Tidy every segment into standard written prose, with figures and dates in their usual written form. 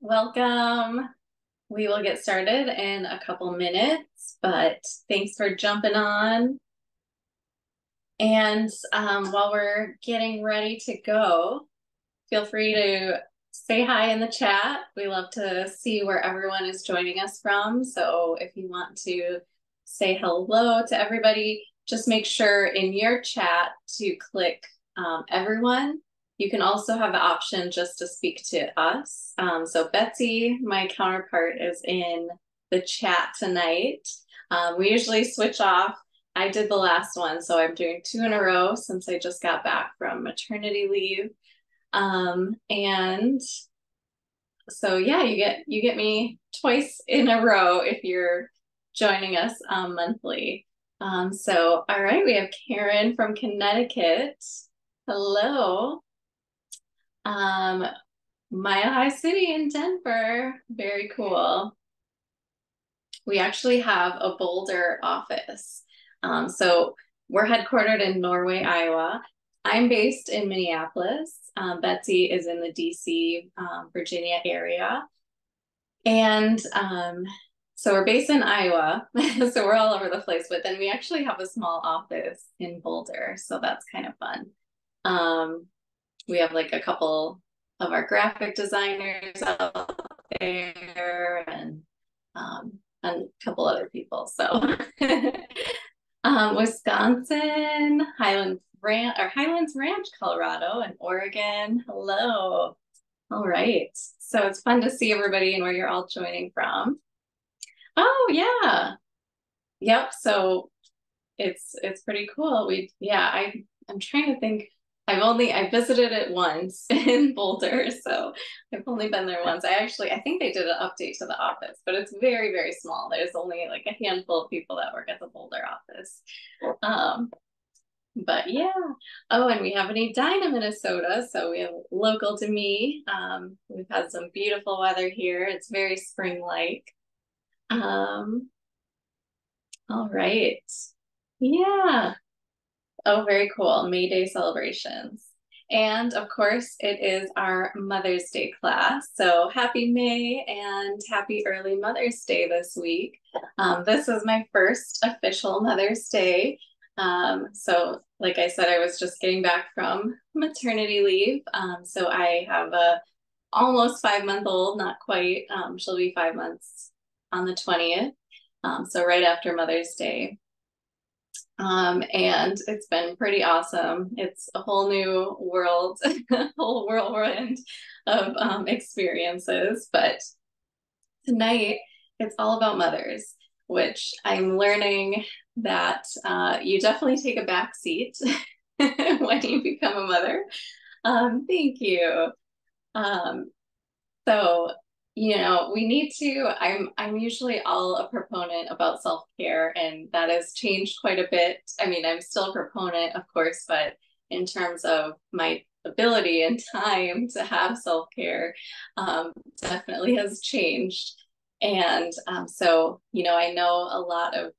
Welcome. We will get started in a couple minutes, but thanks for jumping on. And while we're getting ready to go, feel free to say hi in the chat. We love to see where everyone is joining us from. So if you want to say hello to everybody, just make sure in your chat to click everyone. You can also have the option just to speak to us. So Betsy, my counterpart, is in the chat tonight. We usually switch off. I did the last one, so I'm doing 2 in a row since I just got back from maternity leave. And so yeah, you get me twice in a row if you're joining us monthly. So all right, we have Karen from Connecticut. Hello. Mile High City in Denver. Very cool. We actually have a Boulder office. So we're headquartered in Norway, Iowa. I'm based in Minneapolis. Betsy is in the DC, Virginia area. And so we're based in Iowa. So we're all over the place, but then we actually have a small office in Boulder. So that's kind of fun. We have like a couple of our graphic designers out there and a couple other people. So Wisconsin, Highlands Ranch, Colorado, and Oregon. Hello. All right. So it's fun to see everybody and where you're all joining from. Oh yeah. Yep. So it's pretty cool. I'm trying to think. I visited it once in Boulder, so I've only been there once. I think they did an update to the office, but it's very, very small. There's only like a handful of people that work at the Boulder office. But yeah. Oh, and we have an Edina, Minnesota, so we have local to me. We've had some beautiful weather here. It's very spring-like. All right. Yeah. Oh, very cool. May Day celebrations. And of course, it is our Mother's Day class. So happy May and happy early Mother's Day this week. This is my first official Mother's Day. So like I said, I was just getting back from maternity leave. So I have a almost 5-month-old, not quite. She'll be 5 months on the 20th. So right after Mother's Day. And it's been pretty awesome. It's a whole new world, a whole whirlwind of experiences. But tonight, it's all about mothers, which I'm learning that you definitely take a back seat when you become a mother. Thank you. Um, so we need to, I'm usually all a proponent about self-care, and that has changed quite a bit. I mean, I'm still a proponent, of course, but in terms of my ability and time to have self-care, definitely has changed. And I know a lot of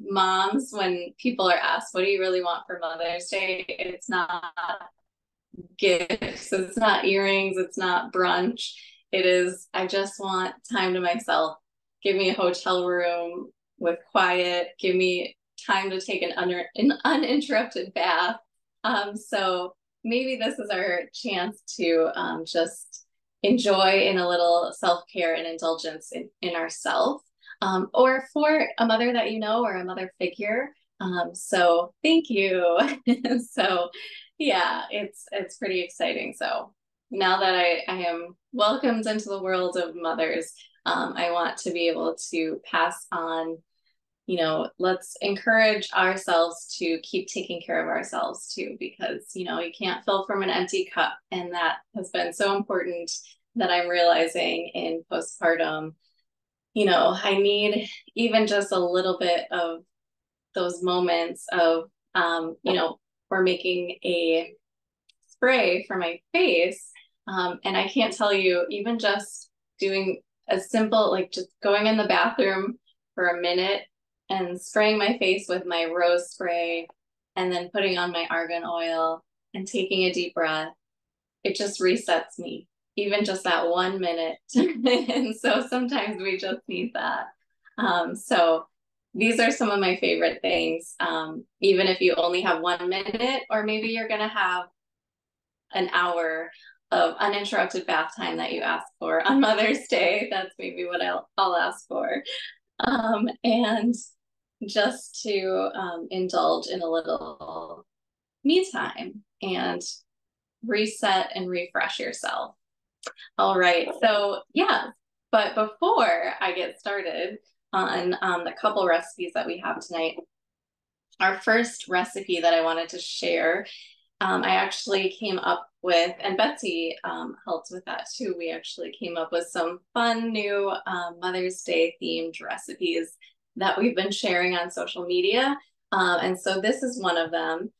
moms, when people are asked, what do you really want for Mother's Day? It's not gifts, it's not earrings, it's not brunch. It is, I just want time to myself. Give me a hotel room with quiet, give me time to take an uninterrupted bath. So maybe this is our chance to just enjoy in a little self-care and indulgence in ourselves, or for a mother that you know or a mother figure. So thank you. So yeah, it's pretty exciting. So now that I am welcomed into the world of mothers, I want to be able to pass on, let's encourage ourselves to keep taking care of ourselves too, because, you can't fill from an empty cup. And that has been so important that I'm realizing in postpartum. I need even just a little bit of those moments of, we're making a spray for my face. And I can't tell you, even just doing a simple, like just going in the bathroom for a minute and spraying my face with my rose spray and then putting on my argan oil and taking a deep breath, it just resets me. even just that 1 minute. And so sometimes we just need that. So these are some of my favorite things. Even if you only have 1 minute, or maybe you're going to have an hour of uninterrupted bath time that you ask for on Mother's Day. That's maybe what I'll ask for. And just to indulge in a little me time and reset and refresh yourself. All right, so yeah, but before I get started on the couple recipes that we have tonight, our first recipe that I wanted to share, I actually came up with, and Betsy helped with that too. We actually came up with some fun new Mother's Day themed recipes that we've been sharing on social media. And so this is one of them.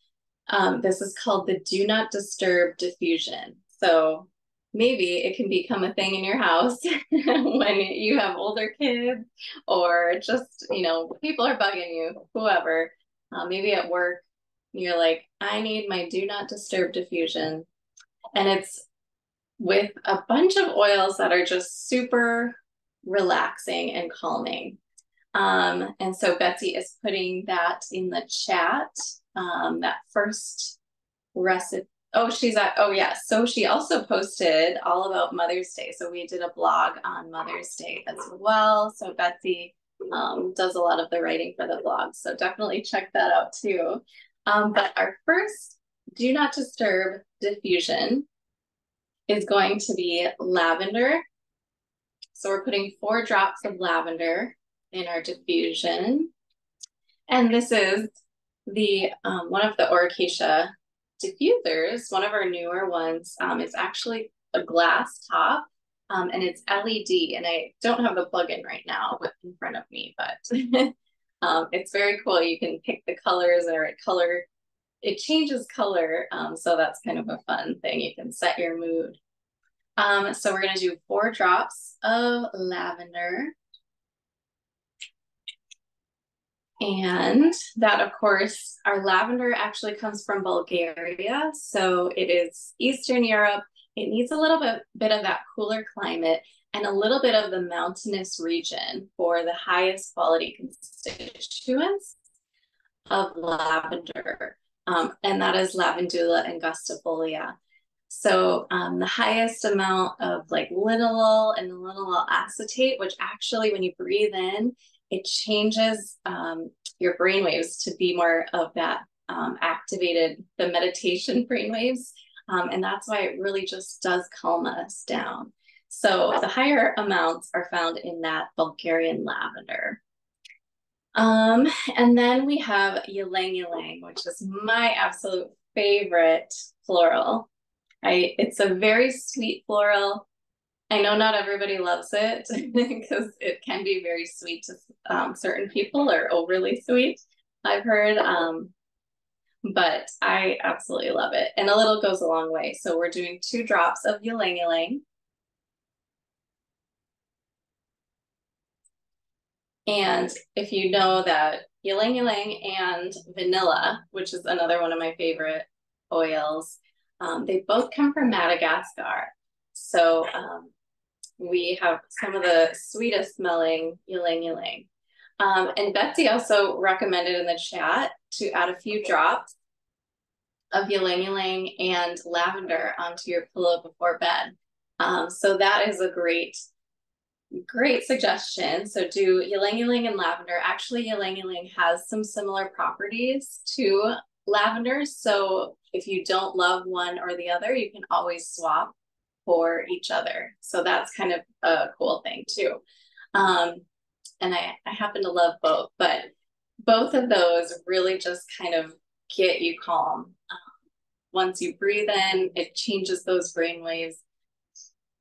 This is called the Do Not Disturb diffusion. So maybe it can become a thing in your house when you have older kids, or just, people are bugging you, whoever, maybe at work, you're like, I need my Do Not Disturb diffusion. And it's with a bunch of oils that are just super relaxing and calming. And so Betsy is putting that in the chat, that first recipe. Oh yeah. So she also posted all about Mother's Day. So we did a blog on Mother's Day as well. So Betsy does a lot of the writing for the blog. So definitely check that out too. But our first Do Not Disturb diffusion is going to be lavender. So we're putting 4 drops of lavender in our diffusion. And this is the one of the Oracacia diffusers, one of our newer ones. It's actually a glass top, and it's LED. And I don't have the plug-in right now in front of me, but it's very cool. You can pick the colors, or it changes color. So that's kind of a fun thing. You can set your mood. So we're going to do 4 drops of lavender. And that, of course, our lavender actually comes from Bulgaria. So it is Eastern Europe. It needs a little bit of that cooler climate and a little bit of the mountainous region for the highest quality constituents of lavender. And that is lavandula angustifolia. So the highest amount of like linalool and linalool acetate, which actually when you breathe in, it changes your brainwaves to be more of that activated, the meditation brainwaves. And that's why it really just does calm us down. So the higher amounts are found in that Bulgarian lavender. And then we have ylang ylang, which is my absolute favorite floral. It's a very sweet floral. I know not everybody loves it because it can be very sweet to certain people, or overly sweet, I've heard. But I absolutely love it. And a little goes a long way. So we're doing 2 drops of ylang ylang. And if you know that ylang ylang and vanilla, which is another one of my favorite oils, they both come from Madagascar. So we have some of the sweetest smelling ylang ylang. And Betsy also recommended in the chat to add a few drops of ylang ylang and lavender onto your pillow before bed. So that is a great suggestion. So do ylang ylang and lavender. Actually, ylang ylang has some similar properties to lavender. So if you don't love one or the other, you can always swap for each other. So that's kind of a cool thing too. And I happen to love both, but both of those really just kind of get you calm. Once you breathe in, it changes those brain waves,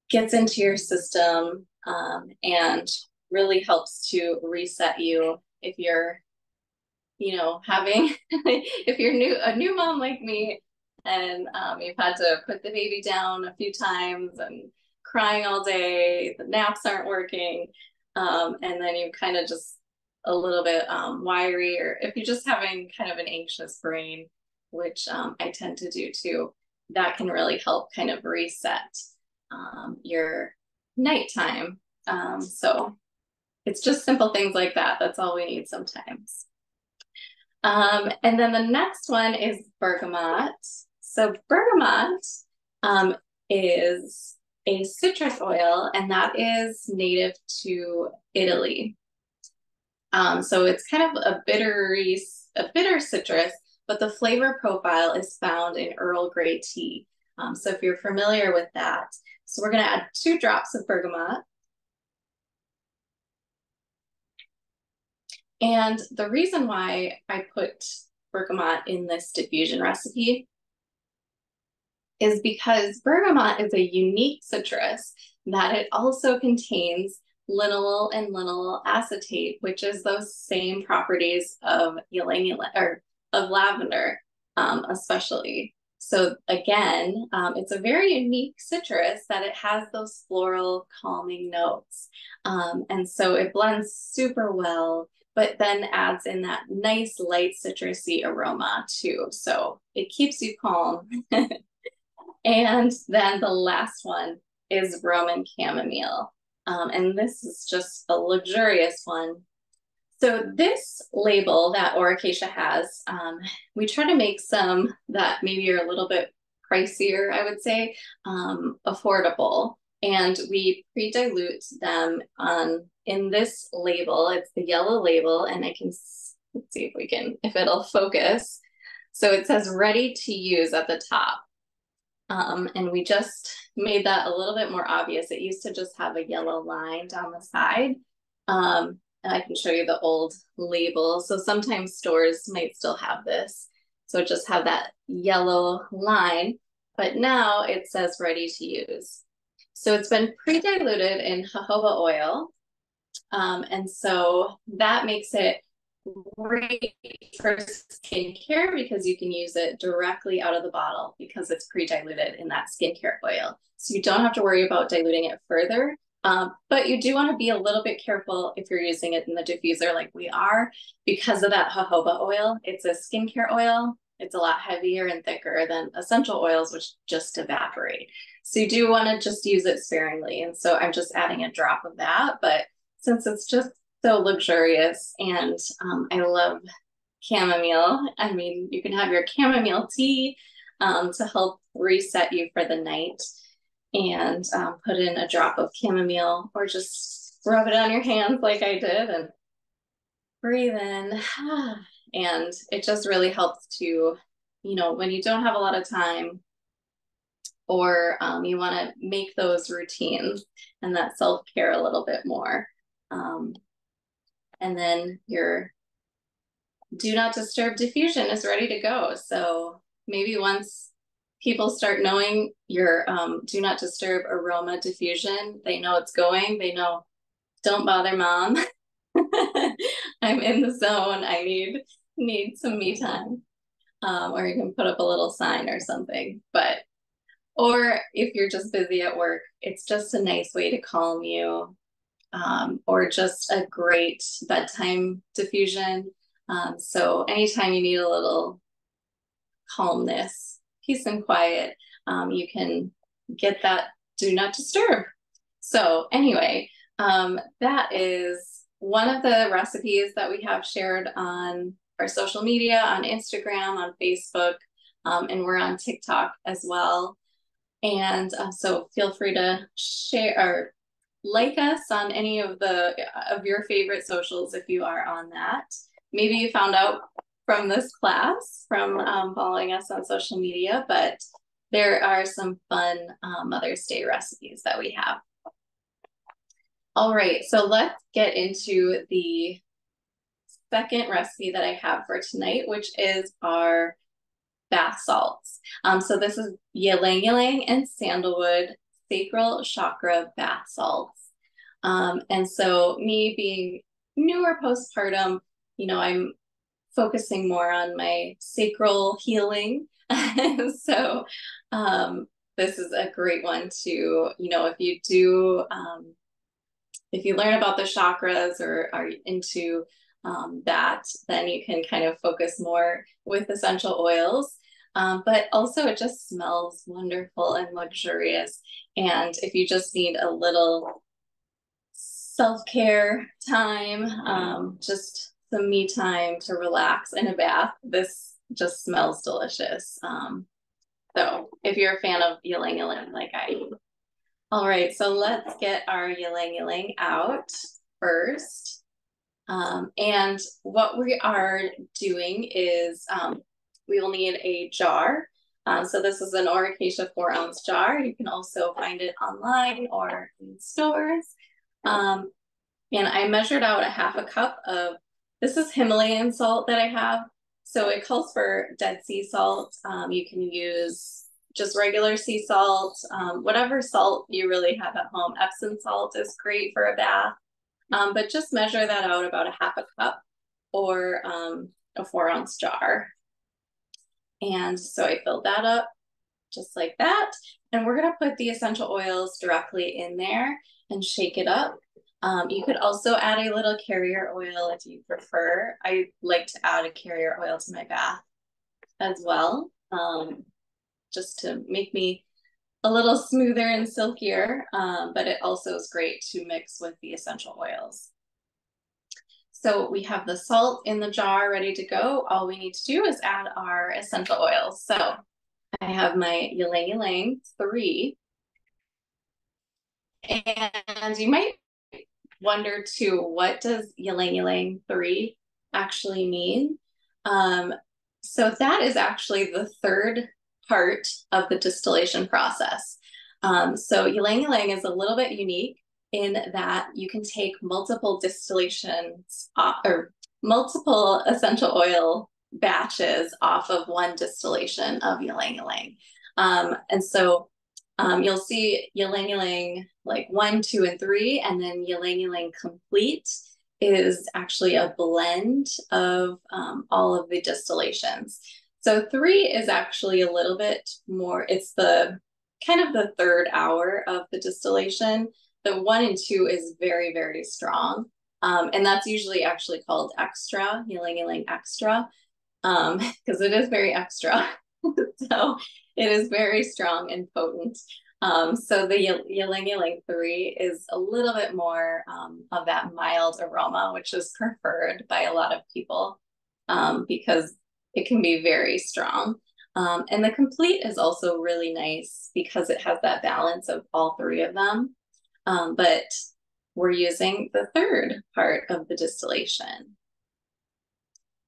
gets into your system, and really helps to reset you if you're, having, if you're a new mom like me, and you've had to put the baby down a few times and crying all day, the naps aren't working, and then you kind of just a little bit wiry, or if you're just having kind of an anxious brain, which I tend to do too, that can really help kind of reset. your nighttime. So it's just simple things like that. That's all we need sometimes. And then the next one is bergamot. So bergamot is a citrus oil, and that is native to Italy. So it's kind of a bitter citrus, but the flavor profile is found in Earl Grey tea. So if you're familiar with that, so we're going to add 2 drops of bergamot. And the reason why I put bergamot in this diffusion recipe is because bergamot is a unique citrus that it also contains linalool and linalool acetate, which is those same properties of lavender, especially. So again, it's a very unique citrus that it has those floral calming notes. And so it blends super well, but then adds in that nice light citrusy aroma too. So it keeps you calm. And then the last one is Roman chamomile. And this is just a luxurious one. So this label that Oracacia has, we try to make some that maybe are a little bit pricier, I would say, affordable. And we pre-dilute them in this label. It's the yellow label, and I can, let's see if it'll focus. So it says ready to use at the top. And we just made that a little bit more obvious. It used to just have a yellow line down the side. And I can show you the old label. So sometimes stores might still have this. So just have that yellow line, but now it says ready to use. So it's been pre-diluted in jojoba oil. And so that makes it great for skincare because you can use it directly out of the bottle because it's pre-diluted in that skincare oil. So you don't have to worry about diluting it further. But you do want to be a little bit careful if you're using it in the diffuser like we are because of that jojoba oil. It's a skincare oil. It's a lot heavier and thicker than essential oils, which just evaporate. So you do want to just use it sparingly. And so I'm just adding a drop of that. But since it's just so luxurious and I love chamomile, I mean, you can have your chamomile tea to help reset you for the night and put in a drop of chamomile or just rub it on your hands like I did and breathe in. And it just really helps to, when you don't have a lot of time or you want to make those routines and that self-care a little bit more. And then your do not disturb diffusion is ready to go. So maybe once people start knowing your do not disturb aroma diffusion, they know it's going, they know, don't bother mom. I'm in the zone. I need some me time. Or you can put up a little sign or something. Or if you're just busy at work, it's just a nice way to calm you. Or just a great bedtime diffusion. So anytime you need a little calmness, peace and quiet, you can get that do not disturb. So anyway, that is one of the recipes that we have shared on our social media, on Instagram, on Facebook, and we're on TikTok as well. And so feel free to share or like us on any of your favorite socials if you are on that. Maybe you found out from this class from following us on social media, but there are some fun Mother's Day recipes that we have. All right, so let's get into the second recipe that I have for tonight, which is our bath salts. So this is ylang ylang and sandalwood sacral chakra bath salts. And so me being newer postpartum, I'm focusing more on my sacral healing. So this is a great one to, if you learn about the chakras or are into that, then you can kind of focus more with essential oils. But also it just smells wonderful and luxurious. And if you just need a little self-care time, just some me time to relax in a bath, this just smells delicious. So if you're a fan of ylang ylang like I am. All right, so let's get our ylang ylang out first. And what we are doing is we will need a jar. So this is an Oracacia 4-ounce jar. You can also find it online or in stores. And I measured out a half a cup of, this is Himalayan salt that I have. So it calls for Dead Sea salt. You can use just regular sea salt, whatever salt you really have at home. Epsom salt is great for a bath. But just measure that out about a half a cup or a 4-ounce jar. And so I filled that up just like that. And we're gonna put the essential oils directly in there and shake it up. You could also add a little carrier oil if you prefer. I like to add a carrier oil to my bath as well, just to make me a little smoother and silkier, but it also is great to mix with the essential oils. So we have the salt in the jar ready to go. All we need to do is add our essential oils. So I have my ylang ylang 3. And you might wonder too, what does ylang ylang 3 actually mean? So that is actually the third part of the distillation process. So ylang ylang is a little bit unique in that you can take multiple distillations or multiple essential oil batches off of one distillation of ylang ylang. And so you'll see ylang ylang like 1, 2, and 3, and then ylang ylang complete is actually a blend of all of the distillations. So 3 is actually a little bit more, it's the kind of the third hour of the distillation. The 1 and 2 is very, very strong. And that's usually actually called extra, ylang ylang extra, because it is very extra. So it is very strong and potent. So the ylang ylang 3 is a little bit more of that mild aroma, which is preferred by a lot of people because it can be very strong. And the complete is also really nice because it has that balance of all 3 of them. But we're using the third part of the distillation.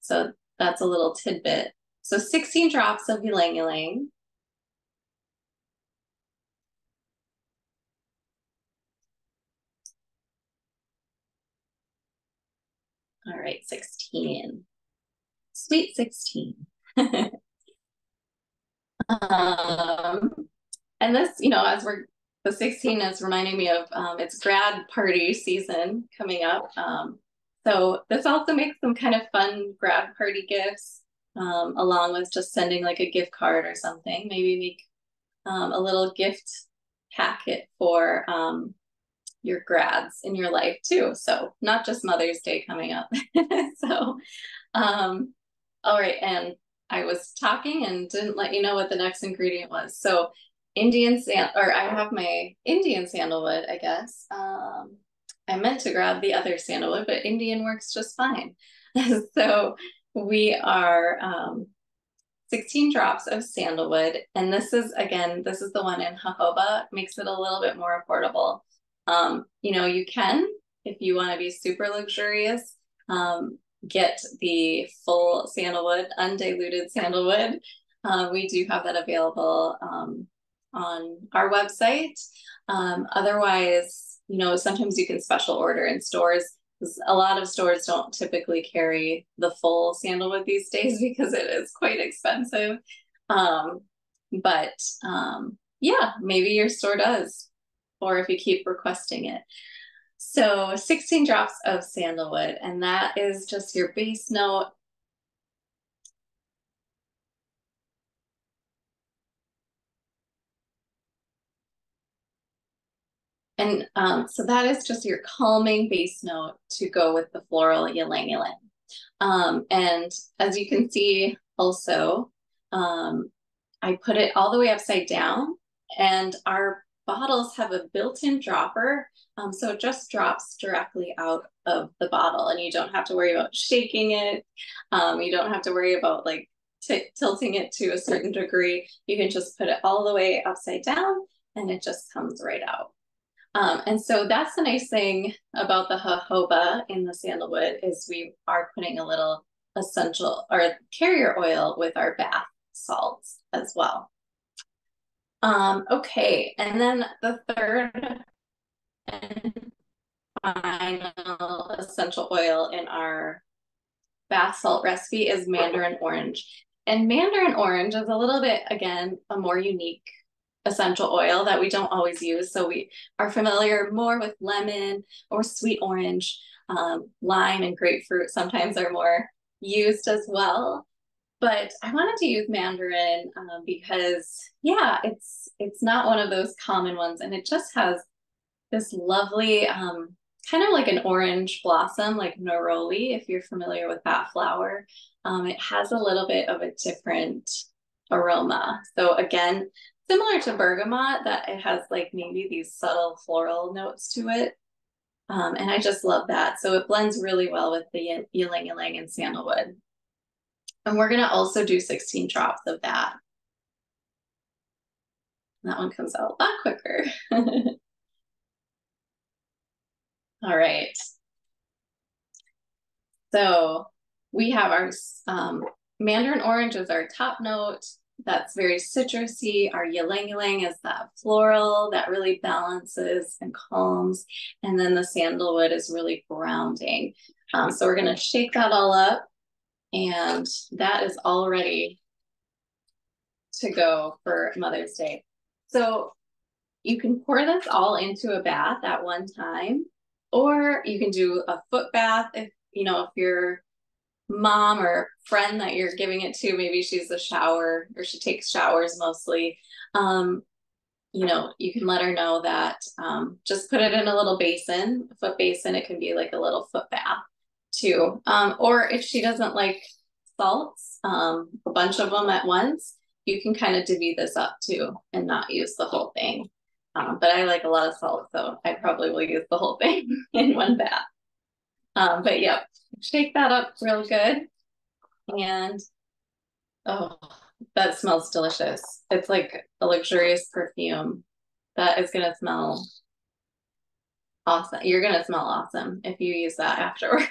So that's a little tidbit. So 16 drops of ylang ylang. All right, 16. Sweet 16. And this, as the 16 is reminding me of it's grad party season coming up. So this also makes some kind of fun grad party gifts, along with just sending like a gift card or something. Maybe make a little gift packet for your grads in your life too. So not just Mother's Day coming up. So, all right. And I was talking and didn't let you know what the next ingredient was. So I have my Indian sandalwood, I guess. I meant to grab the other sandalwood, but Indian works just fine. So we are 16 drops of sandalwood. And this is the one in jojoba, makes it a little bit more affordable. You can, if you want to be super luxurious, get the full sandalwood, undiluted sandalwood. We do have that available on our website. Otherwise, sometimes you can special order in stores. A lot of stores don't typically carry the full sandalwood these days because it is quite expensive. Yeah, maybe your store does, or if you keep requesting it. So 16 drops of sandalwood, and that is just your base note. And so that is just your calming base note to go with the floral ylang ylang. And as you can see also, I put it all the way upside down, and our bottles have a built-in dropper. So it just drops directly out of the bottle, and you don't have to worry about shaking it. You don't have to worry about like tilting it to a certain degree. You can just put it all the way upside down and it just comes right out. And so that's the nice thing about the jojoba in the sandalwood is we are putting a little essential or carrier oil with our bath salts as well. Okay, and then the third and final essential oil in our bath salt recipe is mandarin orange. And mandarin orange is a little bit, again, a more unique essential oil that we don't always use. So we are familiar more with lemon or sweet orange, lime and grapefruit sometimes are more used as well. But I wanted to use mandarin because, yeah, it's not one of those common ones, and it just has this lovely kind of like an orange blossom, like neroli, if you're familiar with that flower. It has a little bit of a different aroma. So again, similar to bergamot, that it has like maybe these subtle floral notes to it. And I just love that. So it blends really well with the ylang ylang and sandalwood. And we're gonna also do 16 drops of that. That one comes out a lot quicker. All right. So we have our mandarin orange as our top note. That's very citrusy. Our ylang ylang is that floral that really balances and calms. And then the sandalwood is really grounding. So we're gonna shake that all up, and that is all ready to go for Mother's Day. So you can pour this all into a bath at one time, or you can do a foot bath if your mom or friend that you're giving it to, maybe she's a shower or she takes showers mostly. You can let her know that just put it in a little basin, a foot basin. It can be like a little foot bath too. Or if she doesn't like salts, a bunch of them at once, you can kind of divvy this up too and not use the whole thing. But I like a lot of salt, so I probably will use the whole thing in one bath. But yeah, shake that up real good. And oh, that smells delicious. It's like a luxurious perfume that is going to smell awesome. You're going to smell awesome if you use that afterward.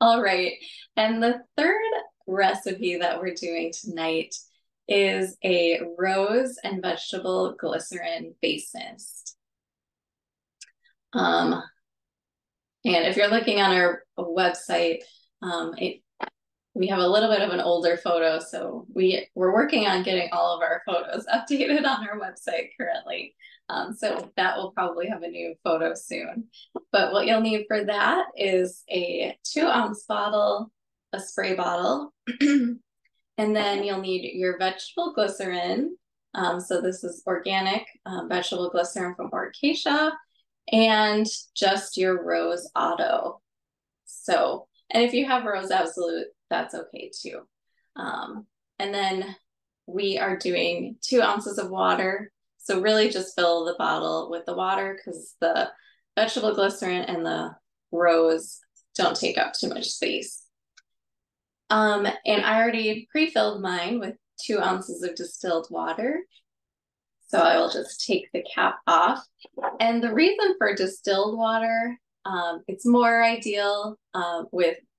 All right. And the third recipe that we're doing tonight is a rose and vegetable glycerin face mist. And if you're looking on our website, we have a little bit of an older photo, so we're working on getting all of our photos updated on our website currently. So that will probably have a new photo soon. But what you'll need for that is a 2-ounce bottle, a spray bottle, and then you'll need your vegetable glycerin. So this is organic vegetable glycerin from Orcacia, and just your Rose Auto. So, and if you have Rose Absolute, that's okay too. And then we are doing 2 ounces of water. So really just fill the bottle with the water because the vegetable glycerin and the rose don't take up too much space. And I already pre-filled mine with 2 ounces of distilled water. So I will just take the cap off. And the reason for distilled water, it's more ideal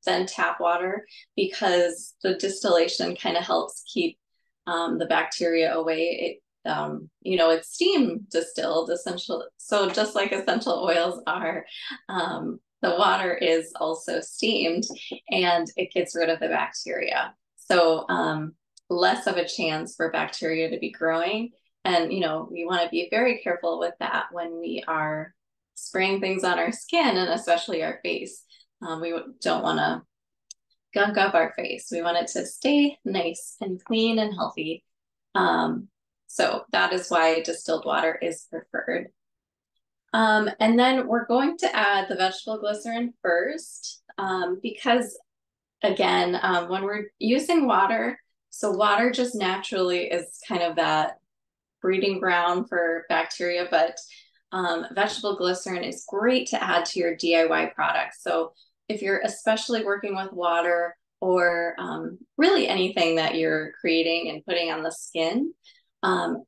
than tap water because the distillation kind of helps keep the bacteria away. It's steam distilled essentially. So just like essential oils are, the water is also steamed and it gets rid of the bacteria. So less of a chance for bacteria to be growing. And, we want to be very careful with that when we are spraying things on our skin and especially our face. We don't want to gunk up our face. We want it to stay nice and clean and healthy. So that is why distilled water is preferred. And then we're going to add the vegetable glycerin first because, again, when we're using water So water just naturally is kind of that breeding ground for bacteria, but vegetable glycerin is great to add to your DIY products. So if you're especially working with water or really anything that you're creating and putting on the skin,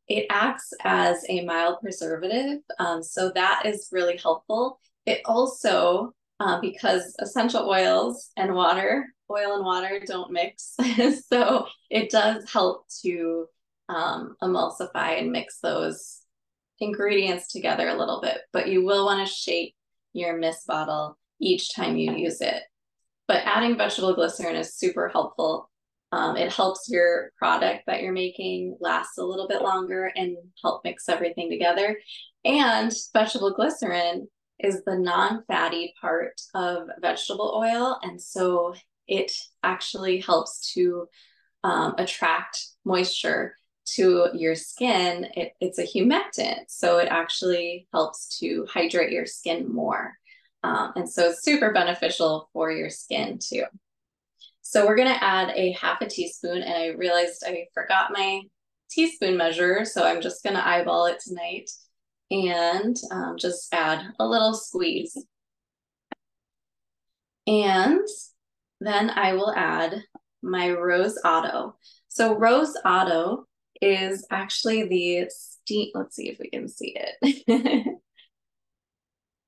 it acts as a mild preservative. So that is really helpful. It also, because essential oils and water, oil and water don't mix. So it does help to emulsify and mix those ingredients together a little bit, but you will want to shake your mist bottle each time you use it. But adding vegetable glycerin is super helpful. It helps your product that you're making last a little bit longer and help mix everything together. And vegetable glycerin is the non-fatty part of vegetable oil. And so it actually helps to attract moisture to your skin. It's a humectant, so it actually helps to hydrate your skin more. And so it's super beneficial for your skin too. So we're gonna add a half a teaspoon, and I realized I forgot my teaspoon measure, so I'm just gonna eyeball it tonight and just add a little squeeze. And then I will add my Rose Otto. So Rose Otto is actually the steam, let's see if we can see it.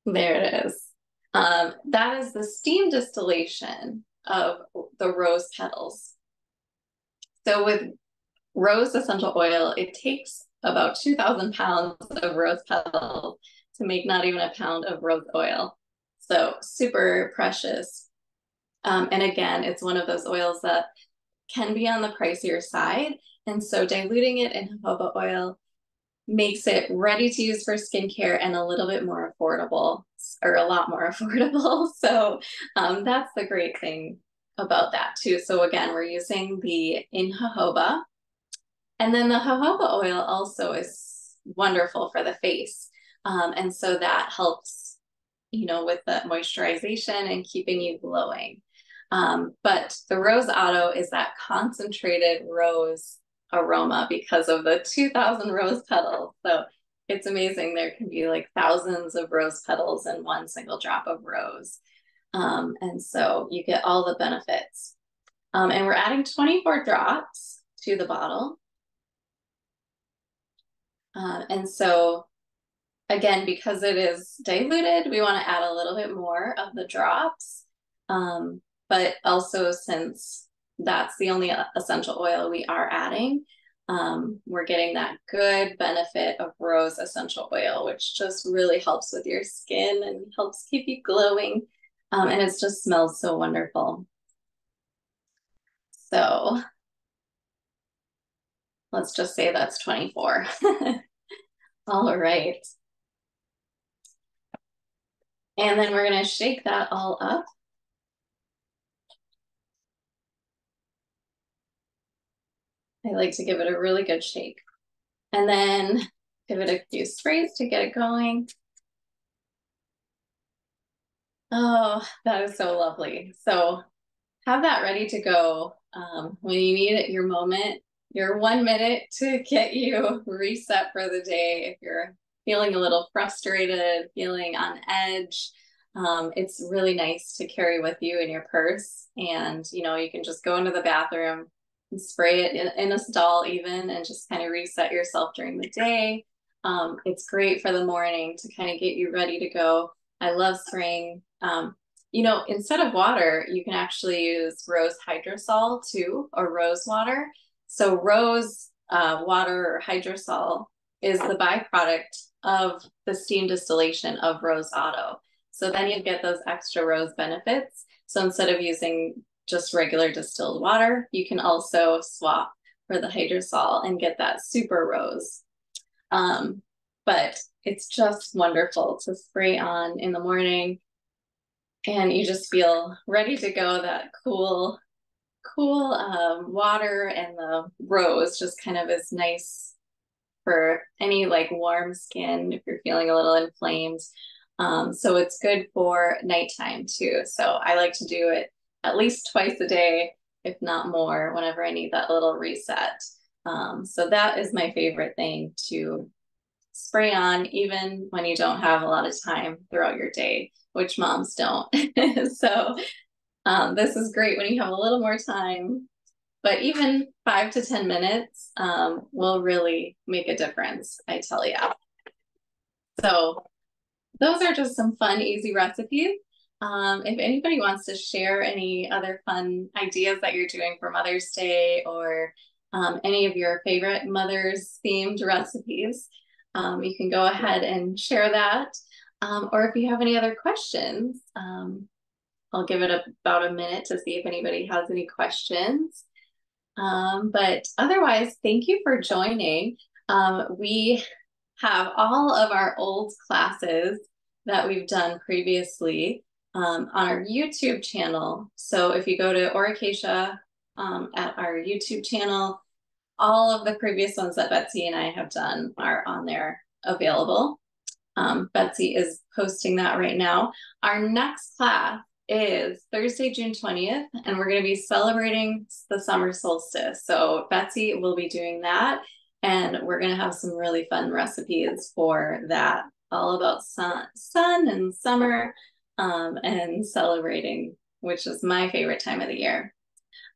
There it is. That is the steam distillation of the rose petals. So with rose essential oil, it takes about 2,000 pounds of rose petals to make not even a pound of rose oil. So super precious. And again, it's one of those oils that can be on the pricier side. And so diluting it in jojoba oil makes it ready to use for skincare and a little bit more affordable, or a lot more affordable. So that's the great thing about that too. So again, we're using the in jojoba. And then the jojoba oil also is wonderful for the face. And so that helps, with the moisturization and keeping you glowing. But the Rose Otto is that concentrated rose aroma because of the 2,000 rose petals. So it's amazing. There can be like thousands of rose petals in one single drop of rose. And so you get all the benefits. And we're adding 24 drops to the bottle. And so again, because it is diluted, we want to add a little bit more of the drops. But also, since that's the only essential oil we are adding, we're getting that good benefit of rose essential oil, which just really helps with your skin and helps keep you glowing. And it just smells so wonderful. So let's just say that's 24. All right. And then we're going to shake that all up. I like to give it a really good shake. And then give it a few sprays to get it going. Oh, that is so lovely. So have that ready to go when you need it, your moment, your 1 minute to get you reset for the day. If you're feeling a little frustrated, feeling on edge, it's really nice to carry with you in your purse. And, you can just go into the bathroom and spray it in a stall even, and just kind of reset yourself during the day. It's great for the morning to kind of get you ready to go. I love spraying. Instead of water, you can actually use rose hydrosol too, or rose water. So rose water or hydrosol is the byproduct of the steam distillation of Rose Otto. So then you get those extra rose benefits. So instead of using just regular distilled water, you can also swap for the hydrosol and get that super rose. But it's just wonderful to spray on in the morning, and you just feel ready to go. That cool water and the rose just kind of is nice for any like warm skin if you're feeling a little inflamed. So it's good for nighttime too. So I like to do it at least twice a day, if not more, whenever I need that little reset. So that is my favorite thing to spray on, even when you don't have a lot of time throughout your day, which moms don't. So this is great when you have a little more time, but even 5 to 10 minutes will really make a difference, I tell you. So those are just some fun, easy recipes. If anybody wants to share any other fun ideas that you're doing for Mother's Day, or any of your favorite Mother's themed recipes, you can go ahead and share that. Or if you have any other questions, I'll give it about a minute to see if anybody has any questions. But otherwise, thank you for joining. We have all of our old classes that we've done previously on our YouTube channel. So if you go to Oracacia at our YouTube channel, all of the previous ones that Betsy and I have done are on there available. Betsy is posting that right now. Our next class is Thursday, June 20th, and we're going to be celebrating the summer solstice. So Betsy will be doing that, and we're going to have some really fun recipes for that, all about sun and summer, and celebrating, which is my favorite time of the year.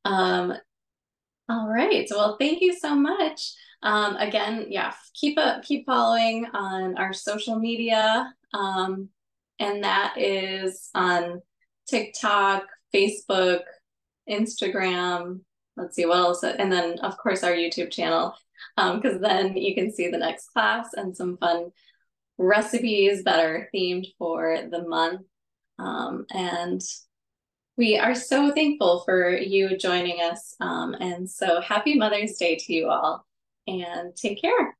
All right, well, thank you so much. Again, yeah, keep following on our social media, and that is on TikTok, Facebook, Instagram. Let's see what else, and then of course our YouTube channel, because then you can see the next class and some fun recipes that are themed for the month. And we are so thankful for you joining us. And so happy Mother's Day to you all, and take care.